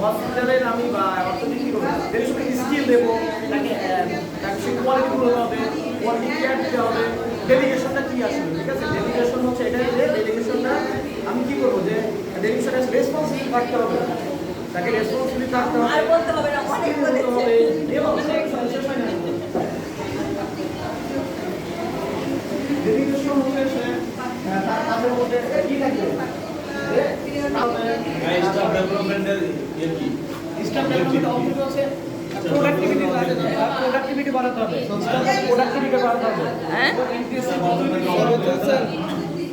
হসপিটালের আমি বা অর্থনীতি কি করবো স্কিল দেবো তাকে তাকে সেই কোয়ালিটি গুলো হবে কোয়ালিটি কেয়ার দিতে হবে ডেলিগেশনটা কি আসলে ঠিক আছে ডেলিগেশন হচ্ছে এটাই যে ডেলিগেশনটা আমি কি করবো যে ডেলিগেশনের রেসপন্সিবিলিটি থাকতে হবে তাকে রেসপন্সিবিলিটি থাকতে হবে আর বলতে হবে না অনেক বলেছে এবং শেষ হয় না ডেলিগেশন হচ্ছে তার কাজের মধ্যে কি থাকবে স্টাফ ডেভেলপমেন্টের ইয়ে কি স্টাফ ডেভেলপমেন্ট অবজেক্ট আছে প্রোডাক্টিভিটি বাড়াতে হবে প্রোডাক্টিভিটি বাড়াতে হবে হ্যাঁ এমপিএসসি